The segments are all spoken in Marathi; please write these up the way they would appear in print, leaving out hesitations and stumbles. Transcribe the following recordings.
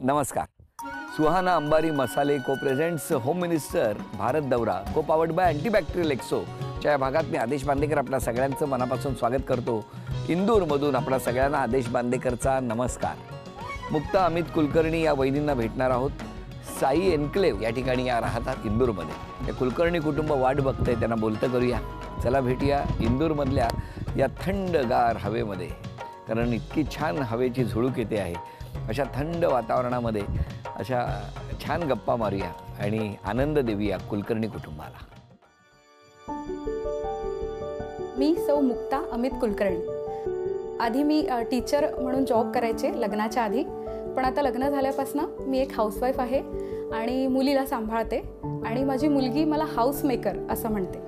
नमस्कार. सुहाना अंबारी मसाले को प्रेझेंट्स होम मिनिस्टर भारत दौरा को पावर्ड बाय अँटीबॅक्टेरियल एक्सो च्या भागात मी आदेश बांदेकर आपल्या सगळ्यांचं मनापासून स्वागत करतो. इंदूरमधून आपल्या सगळ्यांना आदेश बांदेकरचा नमस्कार. मुक्ता अमित कुलकर्णी या वहिनींना भेटणार आहोत. साई एन्क्लेव या ठिकाणी या राहतात इंदूरमध्ये. या कुलकर्णी कुटुंब वाट बघतंय, त्यांना बोलतं करूया. चला भेटूया इंदूरमधल्या या थंडगार हवेमध्ये, कारण इतकी छान हवेची झुळूक येते आहे. अशा थंड वातावरणामध्ये अशा छान गप्पा मारूया आणि आनंद देऊया कुलकर्णी कुटुंबाला. मी सौ मुक्ता अमित कुलकर्णी. आधी मी टीचर म्हणून जॉब करायचे लग्नाच्या आधी, पण आता लग्न झाल्यापासून मी एक हाऊसवाईफ आहे आणि मुलीला सांभाळते. आणि माझी मुलगी मला हाऊस मेकर असं म्हणते.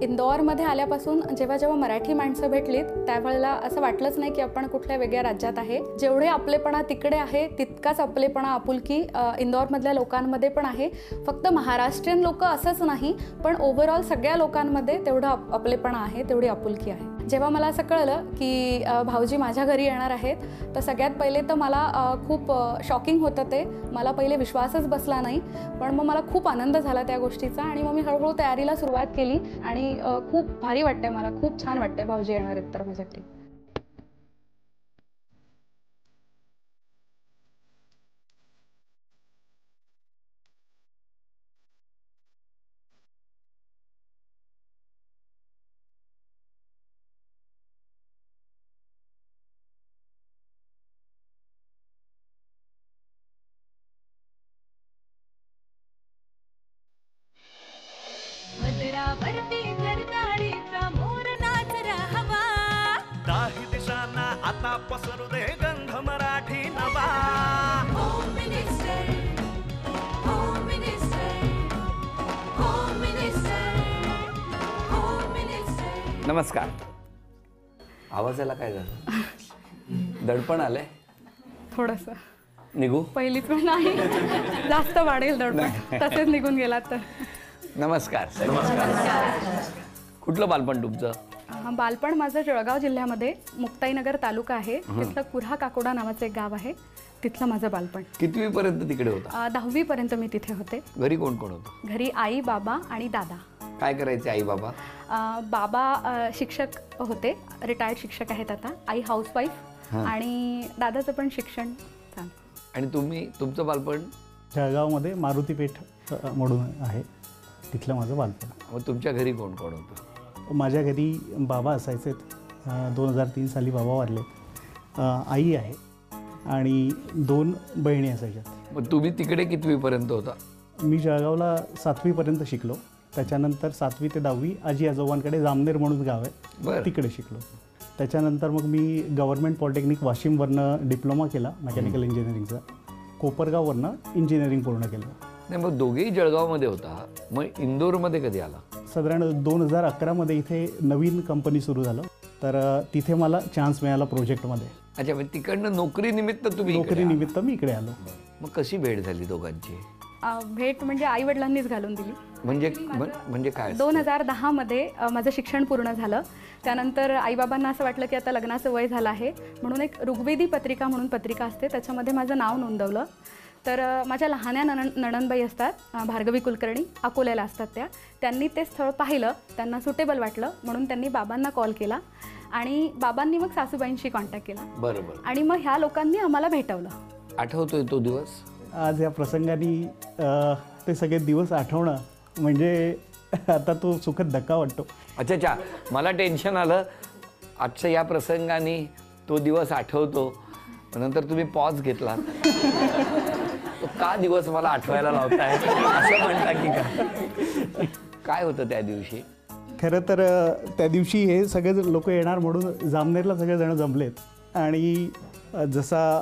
इंदौरमध्ये आल्यापासून जेव्हा जेव्हा मराठी माणसं भेटलीत त्यावेळेला असं वाटलंच नाही की आपण कुठल्या वेगळ्या राज्यात आहे. जेवढे आपलेपणा तिकडे आहे तितकाच आपलेपणा आपुलकी इंदौरमधल्या लोकांमध्ये पण आहे. फक्त महाराष्ट्रीयन लोक असंच नाही, पण ओव्हरऑल सगळ्या लोकांमध्ये तेवढं आपलेपणा आहे, तेवढी आपुलकी आहे. जेव्हा मला असं कळलं की भाऊजी माझ्या घरी येणार आहेत, तर सगळ्यात पहिले तर मला खूप शॉकिंग होतं. ते मला पहिले विश्वासच बसला नाही, पण मग मला खूप आनंद झाला त्या गोष्टीचा. आणि मग मी हळूहळू तयारीला सुरुवात केली आणि खूप भारी वाटतंय, मला खूप छान वाटतंय भाऊजी येणार आहेत तर माझ्यासाठी. काही दिशांना आता पसरू दे गंध मराठी नवा. Home minister, home minister, home minister, home minister. नमस्कार. आवाजाला काय झालं? दडपण आलंय थोडंसं. निघू? पहिलीच पण नाही, जास्त वाढेल दडपण, तसेच निघून गेलात तर. नमस्कार. नमस्कार. कुठलं बालपण तुमचं? बालपण माझं जळगाव जिल्ह्यामध्ये मुक्ताईनगर तालुका आहे, तिथलं कुऱ्हा काकोडा नावाचं एक गाव आहे, तिथलं माझं बालपण. कितवी पर्यंत तिकडे होता? 10वी पर्यंत मी तिथे होते. घरी कोण कोण होतं? घरी आई, बाबा आणि दादा. काय करायचे आई बाबा? बाबा शिक्षक होते, रिटायर्ड शिक्षक आहेत आता. आई हाऊसवाईफ आणि दादाचं पण शिक्षण. आणि तुम्ही, तुमचं बालपण? जळगावमध्ये मारुती पेठ म्हणून आहे, तिथलं माझं बालपण. मग तुमच्या घरी कोण कोण होतं? माझ्या घरी बाबा असायचे. 2003 साली बाबा वारले. आई आहे आणि 2 बहिणी असायच्या. मग तुम्ही तिकडे कितवीपर्यंत होता? मी जळगावला 7वीपर्यंत शिकलो. त्याच्यानंतर 7वी ते 10वी आजी आजोबांकडे जामनेर म्हणून गाव आहे, तिकडे शिकलो. त्याच्यानंतर मग मी गव्हर्नमेंट पॉलिटेक्निक वाशिमवरनं डिप्लोमा केला मेकॅनिकल इंजिनिअरिंगचा. कोपरगाववरनं इंजिनिअरिंग पूर्ण केलं. नाही, मग दोघेही जळगावमध्ये होता, मग इंदोरमध्ये कधी आला? साधारण 2011मध्ये इथे नवीन कंपनी सुरू झालं, तर तिथे मला चान्स मिळाला प्रोजेक्टमध्ये. अच्छा, मग तिकडनं नोकरीनिमित्त तुम्ही? नोकरीनिमित्त मी इकडे आलो. मग कशी भेट झाली दोघांची? भेट म्हणजे आई वडिलांनीच घालून दिली. म्हणजे काय? 2010मध्ये माझं शिक्षण पूर्ण झालं. त्यानंतर आईबाबांना असं वाटलं की आता लग्नाचं वय झालं आहे, म्हणून एक ऋग्वेदी पत्रिका म्हणून पत्रिका असते, त्याच्यामध्ये माझं नाव नोंदवलं. तर माझ्या लहान्या नणंदबाई असतात, भार्गवी कुलकर्णी, अकोल्याला असतात त्यांनी ते स्थळ पाहिलं, त्यांना सुटेबल वाटलं, म्हणून त्यांनी बाबांना कॉल केला आणि बाबांनी मग सासूबाईंशी कॉन्टॅक्ट केला. बरोबर. आणि मग ह्या लोकांनी आम्हाला भेटवलं. आठवतोय तो दिवस? आज या प्रसंगाने ते सगळे दिवस आठवणं म्हणजे आता तो सुखद धक्का वाटतो. अच्छा, मला टेन्शन आलं. आजच्या या प्रसंगाने तो दिवस आठवतो, नंतर तुम्ही पॉज घेतला. तो का दिवस मला आठवायला लावताय असं म्हणता की काय होतं त्या दिवशी? खरं तर त्या दिवशी हे सगळे लोक येणार म्हणून जामनेरला सगळेजण जमलेत आणि जसा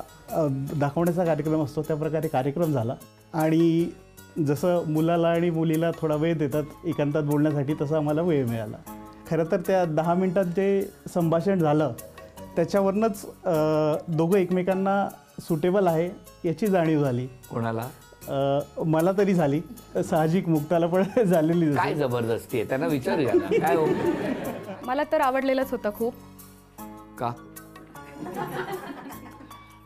दाखवण्याचा कार्यक्रम असतो त्या प्रकारे कार्यक्रम झाला. आणि जसं मुलाला आणि मुलीला थोडा वेळ देतात एकांतात बोलण्यासाठी, तसा आम्हाला वेळ मिळाला. खरं तर त्या 10 मिनिटात जे संभाषण झालं त्याच्यावरनंच दोघं एकमेकांना सुटेबल आहे याची जाणीव झाली. कोणाला? मला तरी झाली, साहजिक मुक्ताला पण झालेली. काय जबरदस्ती आहे, त्यांना विचारूया ना. काय हो? मला तर आवडलेलंच होतं खूप. का?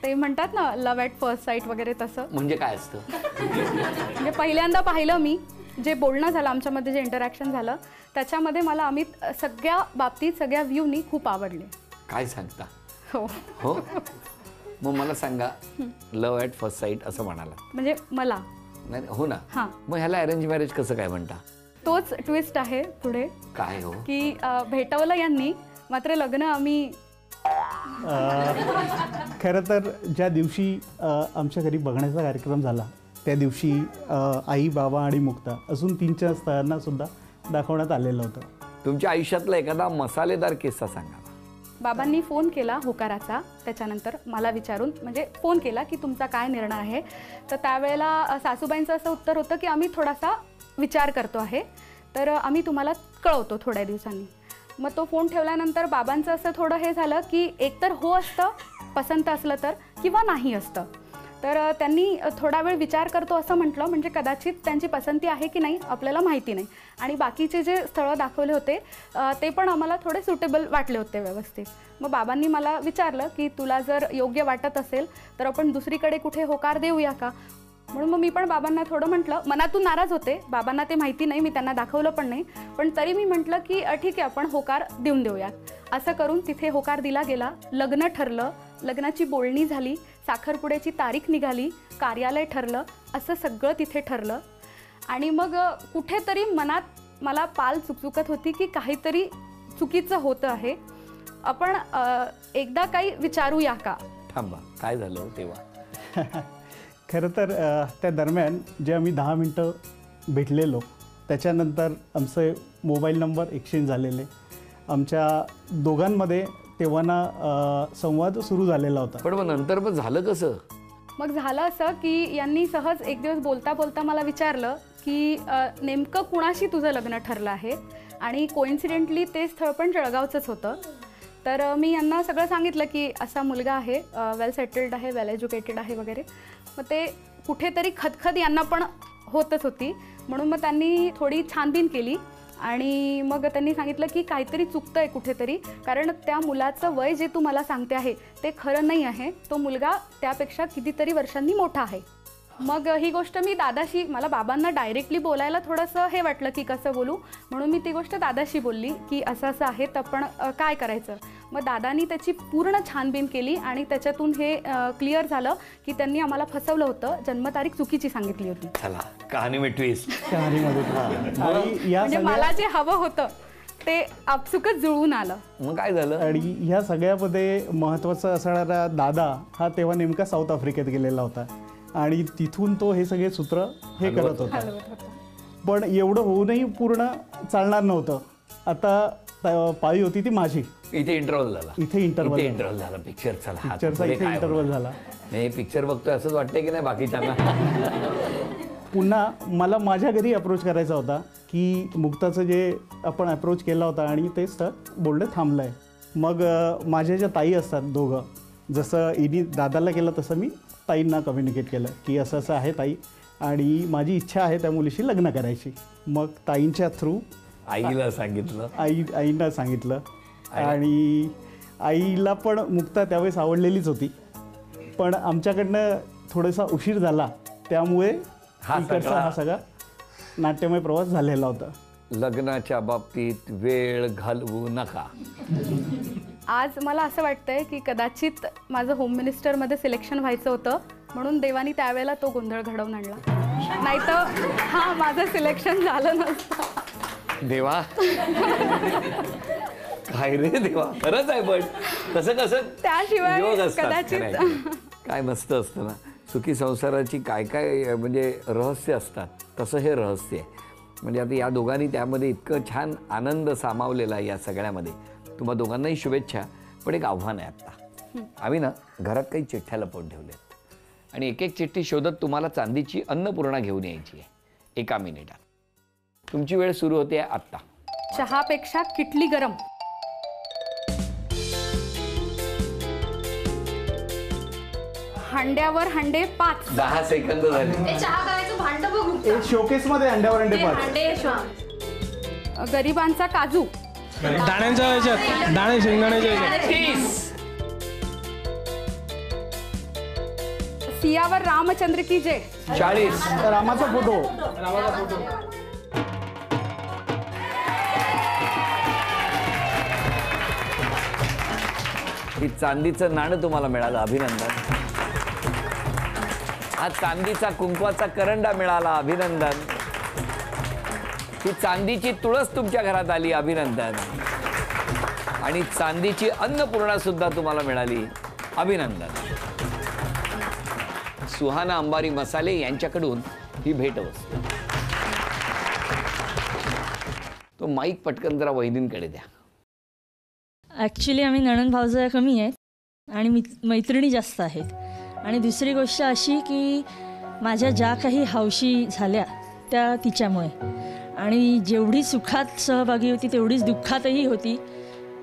ते म्हणतात ना लव्ह ॲट फर्स्ट साईट वगैरे तसं. म्हणजे काय असतं? म्हणजे पहिल्यांदा पाहिलं मी, जे बोलणं झालं आमच्यामध्ये, जे इंटरॅक्शन झालं त्याच्यामध्ये मला अमित सगळ्या बाबतीत सगळ्या व्ह्यूनी खूप आवडले. काय सांगता? हो हो. मग मला सांगा, लव्ह ॲट फर्स्ट साईट असं म्हणाला म्हणजे मला नाही? हो ना. हां, मग ह्याला अरेंज मॅरेज कसं काय म्हणता? तोच ट्विस्ट आहे पुढे काय हो? की भेटवलं यांनी, मात्र लग्न आम्ही. खरं तर ज्या दिवशी आमच्या घरी बघण्याचा कार्यक्रम झाला त्या दिवशी आई, बाबा आणि मुक्ता अजून 3-4 स्थळांना सुद्धा दाखवण्यात आलेलं होतं. तुमच्या आयुष्यातला एखादा मसालेदार किस्सा सांगा. बाबांनी फोन केला होकाराचा, त्याच्यानंतर मला विचारून, म्हणजे फोन केला की तुमचा काय निर्णय आहे. तर त्यावेळेला सासूबाईंचं असं उत्तर होतं की आम्ही थोडासा विचार करतो आहे, तर आम्ही तुम्हाला कळवतो थोड्या दिवसांनी. मग तो फोन ठेवल्यानंतर बाबांचं असं थोडं हे झालं की एकतर हो असतं पसंत असलं तर, किंवा नाही असतं. तर त्यांनी थोडा वेळ विचार करतो असं म्हटलं, म्हणजे कदाचित त्यांची पसंती आहे की नाही आपल्याला माहिती नाही. आणि बाकीचे जे स्थळं दाखवले होते ते पण आम्हाला थोडे सुटेबल वाटले होते व्यवस्थित. मग बाबांनी मला विचारलं की तुला जर योग्य वाटत असेल तर आपण दुसरीकडे कुठे होकार देऊया का. म्हणून मग मी पण बाबांना थोडं म्हटलं, मनातून नाराज होते, बाबांना ते माहिती नाही, मी त्यांना दाखवलं पण नाही, पण तरी मी म्हटलं की ठीक आहे आपण होकार देऊन देऊयात. असं करून तिथे होकार दिला गेला. लग्न ठरलं, लग्नाची बोलणी झाली, साखरपुड्याची तारीख निघाली, कार्यालय ठरलं, असं सगळं तिथे ठरलं. आणि मग कुठेतरी मनात मला पाल चुकचुकत होती की काहीतरी चुकीचं होतं आहे, आपण एकदा काही विचारूया का. थांबा, काय झालं तेव्हा? खरं तर त्या दरम्यान जे आम्ही 10 मिनटं भेटलेलो त्याच्यानंतर आमचे मोबाईल नंबर एक्सचेंज झालेले. आमच्या दोघांमध्ये तेव्हा संवाद सुरू झालेला होता. पण मग नंतर मग झालं कसं? मग झालं असं की यांनी सहज एक दिवस बोलता बोलता मला विचारलं की नेमकं कुणाशी तुझं लग्न ठरलं आहे. आणि कोइन्सिडेंटली ते स्थळ पण जळगावचंच होतं. तर मी यांना सगळं सांगितलं की असा मुलगा आहे, वेल सेटल्ड आहे, वेल एज्युकेटेड आहे वगैरे. मग ते कुठेतरी खदखद यांना पण होतच होती. म्हणून मग त्यांनी थोडी छानबीन केली आणि मग त्यांनी सांगितलं की काहीतरी चुकतं आहे कुठेतरी, कारण त्या मुलाचं वय जे तू मला सांगते आहे ते खरं नाही आहे, तो मुलगा त्यापेक्षा कितीतरी वर्षांनी मोठा आहे. मग ही गोष्ट मी दादाशी, मला बाबांना डायरेक्टली बोलायला थोडंसं हे वाटलं की कसं बोलू, म्हणून मी ती गोष्ट दादाशी बोलली की असं असं आहे तर आपण काय करायचं. मग दादानी त्याची पूर्ण छानबीन केली आणि त्याच्यातून हे क्लिअर झालं की त्यांनी आम्हाला फसवलं होतं, जन्मतारीख चुकीची सांगितली होती. चला, कहाणी में ट्विस्ट. कहाणीमध्ये आणि या म्हणजे मला जे हवं होतं ते आपसुकच जुळवून आलं. मग काय झालं? आणि ह्या सगळ्यामध्ये महत्त्वाचा असणारा दादा हा तेव्हा नेमका साऊथ आफ्रिकेत गेलेला होता आणि तिथून तो हे सगळे सूत्र हे करत होता. पण एवढं होऊनही पूर्ण चालणार नव्हतं. आता पाळी होती ती माझी. इथे इंटरव्हल झाला. इथे इंटरव्हल झाला पिक्चर. चला, पिक्चरचा इथे इंटरव्हल झाला. नाही, पिक्चर बघतोय असंच वाटतंय की नाही बाकीच्यांना? पुन्हा मला माझ्या घरी अप्रोच करायचा होता की मुक्ताचं जे आपण अप्रोच केला होता आणि ते स्थळ बोलणं थांबलं आहे. मग माझ्या ज्या ताई असतात दोघं, जसं इनी दादाला केलं तसं मी ताईंना कम्युनिकेट केलं की असं असं आहे ताई आणि माझी इच्छा आहे त्या मुलीशी लग्न करायची. मग ताईंच्या थ्रू आईला सांगितलं. आईंना सांगितलं आणि आईला पण मुक्ता त्यावेळेस आवडलेलीच होती, पण आमच्याकडनं थोडासा उशीर झाला त्यामुळे हा सगळा नाट्यमय प्रवास झालेला होता. लग्नाच्या बाबतीत वेळ घालवू नका. आज मला असं वाटतंय की कदाचित माझं होम मिनिस्टरमध्ये सिलेक्शन व्हायचं होतं, म्हणून देवानी त्यावेळेला तो गोंधळ घडवून आणला, नाहीतर हा माझं सिलेक्शन झालं नसतं. देवा, काय रे देवा, खरंच आहे. पण कसं कसं त्याशिवाय योग असतात, कदाचित खरं आहे. काय मस्त असतं ना सुखी संसाराची, काय काय म्हणजे रहस्य असतात, तसं हे रहस्य आहे. म्हणजे आता या दोघांनी त्यामध्ये इतकं छान आनंद सामावलेला आहे या सगळ्यामध्ये. तुम्हा दोघांनाही शुभेच्छा. पण एक आव्हान आहे आत्ता. आम्ही ना घरात काही चिठ्ठ्या लपवून ठेवल्यात आणि एक एक चिठ्ठी शोधत तुम्हाला चांदीची अन्नपूर्णा घेऊन यायची आहे 1 मिनिटात. तुमची वेळ सुरू होते आत्ता. चहापेक्षा किटली गरम. हांड्यावर हांडे 5. 10 सेकंद झाले. चहा करायचं भांड बघू. शोकेसमध्ये अंड्यावर अंडे 5. गरिबांचा काजू. दाण्यांच्या याच्यात, दाणे शेंगदाण्याच्या याच्यात. 30. सियावर रामचंद्र की जय. 40. रामाचा फोटो. ही चांदीचं नाणं तुम्हाला मिळालं, अभिनंदन. हा चांदीचा कुंकवाचा करंडा मिळाला, अभिनंदन. ही चांदीची तुळस तुमच्या घरात आली, अभिनंदन. आणि चांदीची अन्नपूर्णा सुद्धा तुम्हाला मिळाली, अभिनंदन. सुहाना अंबारी मसाले यांच्याकडून ही भेटवस्तू. तो माईक पटकन जरा वहिनींकडे द्या. ॲक्च्युली आम्ही नणंद भावजया कमी आहेत आणि मैत्रिणी जास्त आहेत. आणि दुसरी गोष्ट अशी की माझ्या ज्या काही हौशी झाल्या त्या तिच्यामुळे, आणि जेवढी सुखात सहभागी होती तेवढीच दुःखातही होती.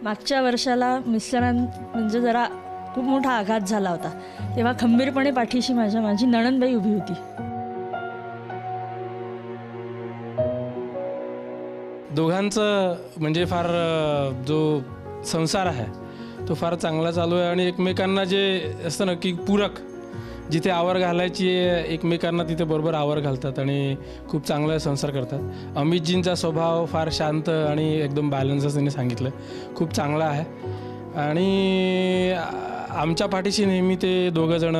मागच्या वर्षाला म्हणजे जरा खूप मोठा आघात झाला होता, तेव्हा खंबीरपणे पाठीशी माझी नणंदबाई उभी होती. दोघांचं म्हणजे फार जो संसार आहे तो फार चांगला चालू आहे. आणि एकमेकांना जे असतं ना की पूरक, जिथे आवर घालायची एकमेकांना तिथे बरोबर आवर घालतात आणि खूप चांगला संसार करतात. अमितजींचा स्वभाव फार शांत आणि एकदम बॅलन्स त्यांनी सांगितलं, खूप चांगला आहे. आणि आमच्या पाठीशी नेहमी ते दोघंजण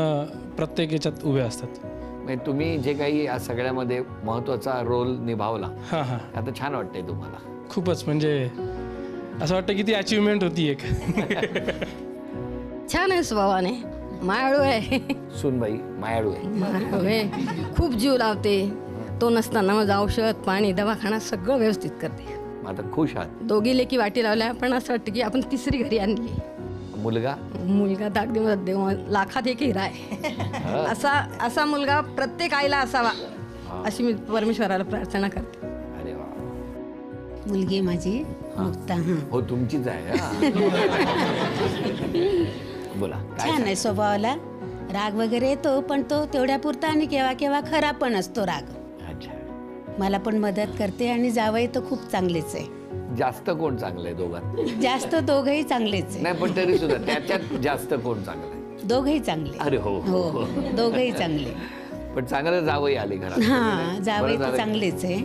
प्रत्येक याच्यात उभे असतात. म्हणजे तुम्ही जे काही या सगळ्यामध्ये महत्त्वाचा रोल निभावला, हां हां, आता छान वाटतंय तुम्हाला? खूपच. म्हणजे असं वाटतं की ती अचिव्हमेंट होती एक. छान आहे स्वभावाने, मायाळू आहे. सुनबाई मायाळू आहे. खूप जीव लावते. तो नसताना माझं औषध पाणी दवाखाना सगळं व्यवस्थित करते. आता खुश आहात? दोघी लेकी वाटी लावल्या, पण असं वाटतं की आपण तिसरी घरी आणली. मुलगा देव लाखात एक हिरा आहे. असा मुलगा प्रत्येक आईला असावा अशी मी परमेश्वराला प्रार्थना करते. अरे वा. मुलगी माझी मुक्ता. हो, तुमचीच आहे. बोला. छान आहे स्वभावाला, राग वगैरे येतो पण तो तेवढ्या पुरता आणि केव्हा केव्हा खरा पण असतो राग. अच्छा. मला पण मदत करते आणि जावई तर खूप चांगलेच आहे. जास्त कोण चांगलं आहे दोघांत? जास्त दोघंही चांगलेच आहे. नाही, पण तरी सुद्धा त्याच्यात जास्त कोण चांगलं आहे? दोघंही चांगले. अरे हो हो, दोघंही चांगले. पण चांगलं जावई आले घरात. हा, जावई तर चांगलेच आहे,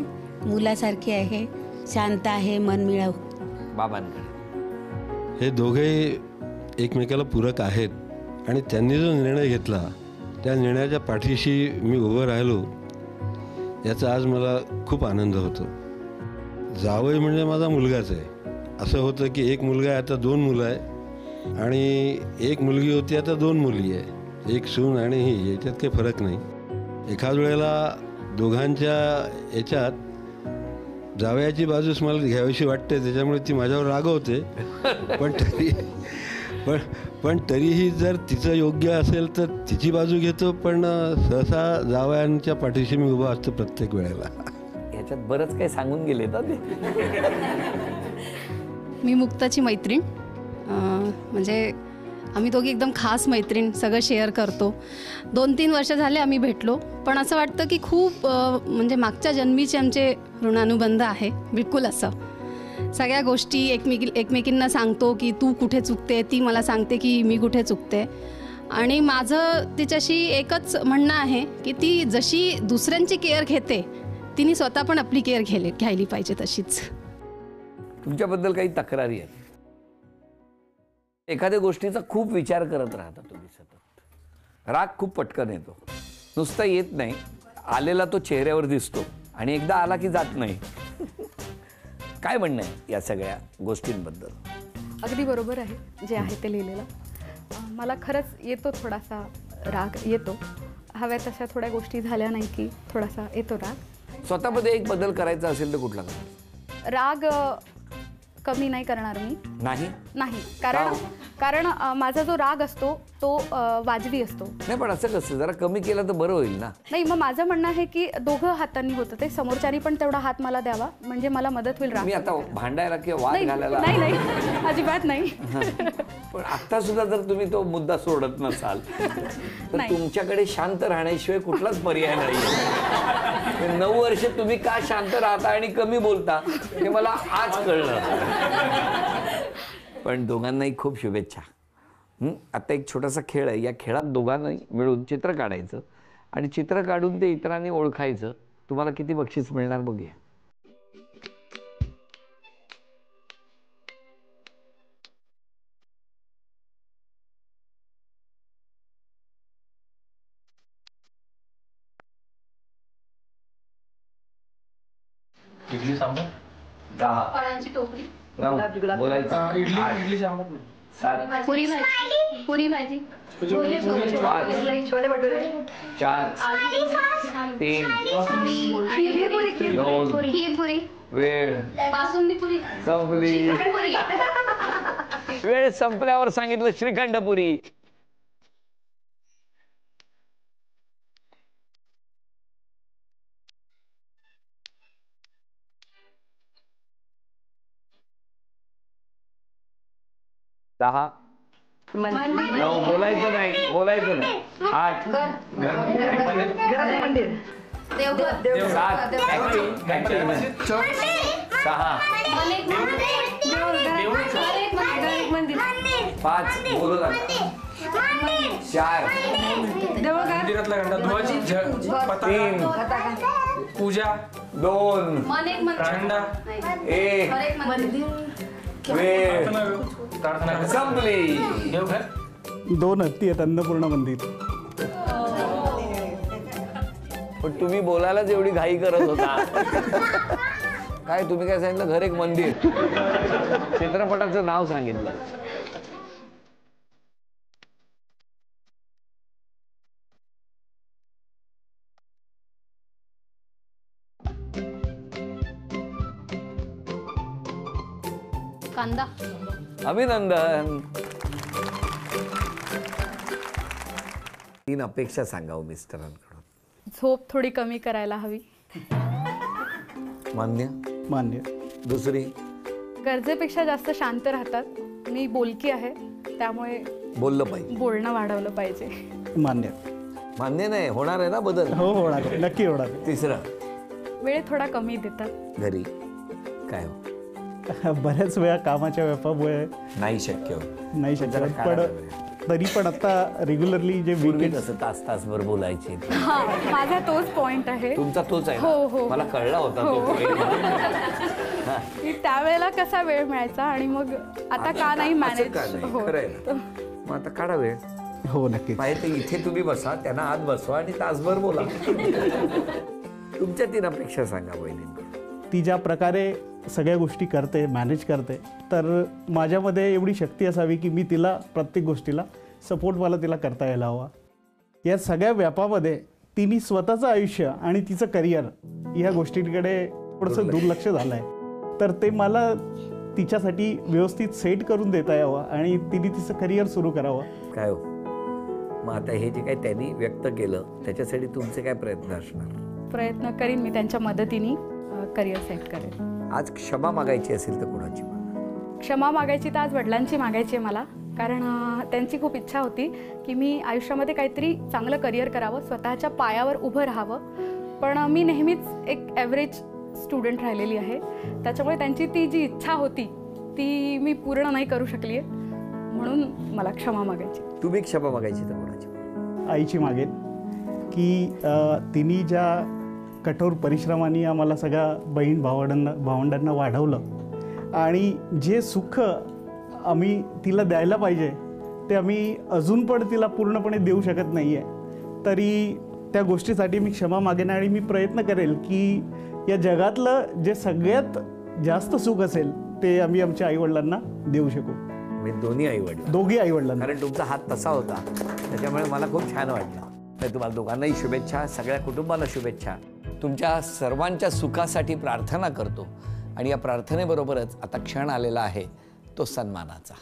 मुलासारखी आहे, शांत आहे, मनमिळाऊ. बाबांकडे हे दोघेही एकमेकाला पूरक आहेत आणि त्यांनी जो निर्णय घेतला त्या निर्णयाच्या पाठीशी मी उभं राहिलो, याचा आज मला खूप आनंद होतो. जावई म्हणजे माझा मुलगाच आहे. असं होतं की एक मुलगा आहे, आता 2 मुलं आहे, आणि एक मुलगी होती, आता 2 मुली आहे. एक सून आणि ही, याच्यात काही फरक नाही. एखाद वेळेला दोघांच्या याच्यात जावयाची बाजूच मला घ्यावीशी वाटते, त्याच्यामुळे ती माझ्यावर रागवते. पण तरीही जर तिचं योग्य असेल तर तिची बाजू घेतो, पण सहसा जावयांच्या पाठीशी मी उभा असतो प्रत्येक वेळेला. याच्यात बरंच काही सांगून गेले ना ते. मी मुक्ताची मैत्रीण, म्हणजे आम्ही दोघी एकदम खास मैत्रीण, सगळं शेअर करतो. 2-3 वर्ष झाले आम्ही भेटलो, पण असं वाटतं की खूप म्हणजे मागच्या जन्मीचे आमचे ऋणानुबंध आहे. बिलकुल असं सगळ्या गोष्टी एकमेकींना सांगतो की तू कुठे चुकते, ती मला सांगते की मी कुठे चुकते. आणि माझं तिच्याशी एकच म्हणणं आहे की ती जशी दुसऱ्यांची केअर घेते, तिने स्वतः पण आपली केअर घ्यायली पाहिजे तशीच. तुमच्याबद्दल काही तक्रारी आहेत? एखाद्या गोष्टीचा खूप विचार करत राहता तुम्ही सतत. राग खूप पटकन येतो, नुसता येत नाही, आलेला तो चेहऱ्यावर दिसतो आणि एकदा आला की जात नाही. काय म्हणणं आहे या सगळ्या गोष्टींबद्दल? अगदी बरोबर आहे जे आहे ते लिहिलेलं. मला खरंच येतो, थोडासा राग येतो. हव्या तशा थोड्या गोष्टी झाल्या नाही की थोडासा येतो राग. स्वतःमध्ये एक बदल करायचा असेल तर कुठला? राग कमी नाही करणार मी. नाही, कारण माझा जो राग असतो तो वाजवी असतो. नाही, पण असं कसं, जरा कमी केलं तर बरं होईल ना. नाही, मग माझं म्हणणं आहे की दोघं हातांनी होतं ते, समोरच्यानी पण तेवढा हात मला द्यावा, म्हणजे मला मदत होईल. मी आता भांडायला किंवा वाद घालायला नाही, अजिबात नाही. पण आता सुद्धा जर तुम्ही तो मुद्दा सोडत नसाल तर तुमच्याकडे शांत राहण्याशिवाय कुठलाच पर्याय नाही. 9 वर्ष तुम्ही का शांत राहता आणि कमी बोलता हे मला आज कळलं. पण दोघांनाही खूप शुभेच्छा. आता एक छोटासा खेळ आहे. या खेळात दोघांनी मिळून चित्र काढायचं आणि चित्र काढून ते इतरांनी ओळखायचं. तुम्हाला किती बक्षीस मिळणार बघूया. इडली सांबार, 10 फळांची टोकरी, बोलायचं. इडली सांबार, 7 पुरी भाजी, पुरी भाजी, छोले भटुरे, 4 3 2 खीरपुरी, वेळ बासुंदी पुरी, संपली. वेळ संपल्यावर सांगितलं श्रीखंडपुरी. दहा 9 बोलायचं नाही, बोलायचं नाही. 8 मंदिर, 7 ऍक्टिंग 6 मंदिर, 5 बोलू नका. 4 मंदिरातला घंटा, ध्वज, 3 पूजा, 2 झंडा, 1 वेळ संपली. देवघर, 2 हत्ती आहेत, अन्नपूर्णा मंदिर. पण तुम्ही बोलायलाच एवढी घाई करत होता. काय तुम्ही काय सांगितलं? घर एक मंदिर. चित्रपटाचं नाव सांगितलं. कांदा, अभिनंदन. 3 अपेक्षा सांगावं मिस्टरांकडून. झोप थोडी कमी करायला हवी. मान्य. मान्य. दुसरी, गरजेपेक्षा जास्त शांत राहतात. मी बोलकी आहे, त्यामुळे बोललं पाहिजे. बोलणं वाढवलं पाहिजे. मान्य. मान्य नाही होणार आहे ना बदल. हो होणार आहे, नक्की होणार आहे. तिसरं, वेळ थोडा कमी देतात. घरी काय हो बऱ्याच वेळा कामाच्या व्यापामुळे नाही शक्य हो. नाही शक्य जरा होत. काढा पण तरी पण आता रेग्युलरली जे पूर्वी वीकेंड कसं तासभर बोलायचे. हा, माझा तोच पॉइंट आहे. तुमचा तोच आहे हो, हो. ना? मला कळला होता तो हो. point. की त्यावेळेला कसा वेळ मिळायचा आणि मग आता का नाही असं मॅनेज का नाही? खरं आहे ना. मग आता काढा वेळ. हो नक्की. पाहिजे इथे तुम्ही बसा, त्यांना आत बसवा आणि तासभर बोला. तुमच्या 3 अपेक्षा सांगा वहिनींकडून. ती ज्या प्रकारे सगळ्या गोष्टी करते, मॅनेज करते, तर माझ्यामध्ये एवढी शक्ती असावी की मी तिला प्रत्येक गोष्टीला सपोर्ट मला तिला करता यायला हवा. या सगळ्या व्यापामध्ये तिने स्वतःचं आयुष्य आणि तिचं करिअर ह्या गोष्टींकडे थोडंसं दुर्लक्ष झालं आहे. तर ते मला तिच्यासाठी व्यवस्थित सेट करून देता यावं आणि तिने तिचं करिअर सुरू करावं. काय हो मग आता हे जे काही त्यांनी व्यक्त केलं त्याच्यासाठी तुमचे काय प्रयत्न असणार? प्रयत्न करीन मी त्यांच्या मदतीने करिअर सेट करेन. आज क्षमा मागायची असेल तर कोणाची? क्षमा मागायची तर आज वडिलांची मागायची आहे मला. कारण त्यांची खूप इच्छा होती की मी आयुष्यामध्ये काहीतरी चांगलं करिअर करावं, स्वतःच्या पायावर उभं राहावं. पण मी नेहमीच एक ॲव्हरेज स्टुडंट राहिलेली आहे. त्याच्यामुळे त्यांची ती जी इच्छा होती ती मी पूर्ण नाही करू शकली आहे. म्हणून मला क्षमा मागायची. तुम्ही क्षमा मागायची तर कोणाची? आईची मागेन की तिने ज्या कठोर परिश्रमाने आम्हाला सगळ्या बहीण भावंडांना वाढवलं आणि जे सुख आम्ही तिला द्यायला पाहिजे ते आम्ही अजून पण तिला पूर्णपणे देऊ शकत नाही आहे. तरी त्या गोष्टीसाठी मी क्षमा मागेन आणि मी प्रयत्न करेल की या जगातलं जे सगळ्यात जास्त सुख असेल ते आम्ही आमच्या आईवडिलांना देऊ शकू. मी दोन्ही आईवडील, दोघी आईवडिलांना. कारण तुमचा हात तसा होता त्याच्यामुळे मला खूप छान वाटलं. तर तुम्हाला दोघांनाही शुभेच्छा, सगळ्या कुटुंबाला शुभेच्छा. तुमच्या सर्वांच्या सुखासाठी प्रार्थना करतो आणि या प्रार्थनेबरोबरच आता क्षण आलेला आहे तो सन्मानाचा.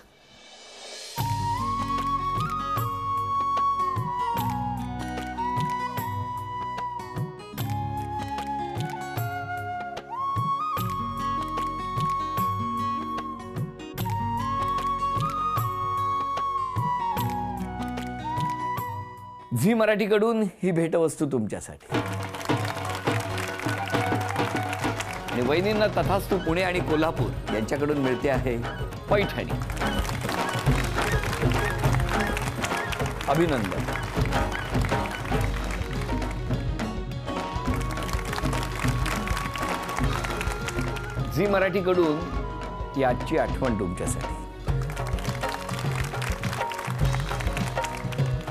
झी मराठीकडून ही भेटवस्तू तुमच्यासाठी. आणि वहिनींना तथास्तु पुणे आणि कोल्हापूर यांच्याकडून मिळते आहे पैठणी. अभिनंदन. झी मराठीकडून ही आजची आठवण तुमच्यासाठी.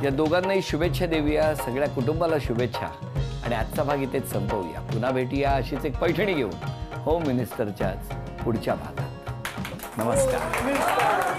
या दोघांनाही शुभेच्छा देऊया, सगळ्या कुटुंबाला शुभेच्छा. आणि आजचा भाग इथेच संपवूया. पुन्हा भेटूया अशीच एक पैठणी घेऊन होम मिनिस्टरच्याच पुढच्या भागात. नमस्कार.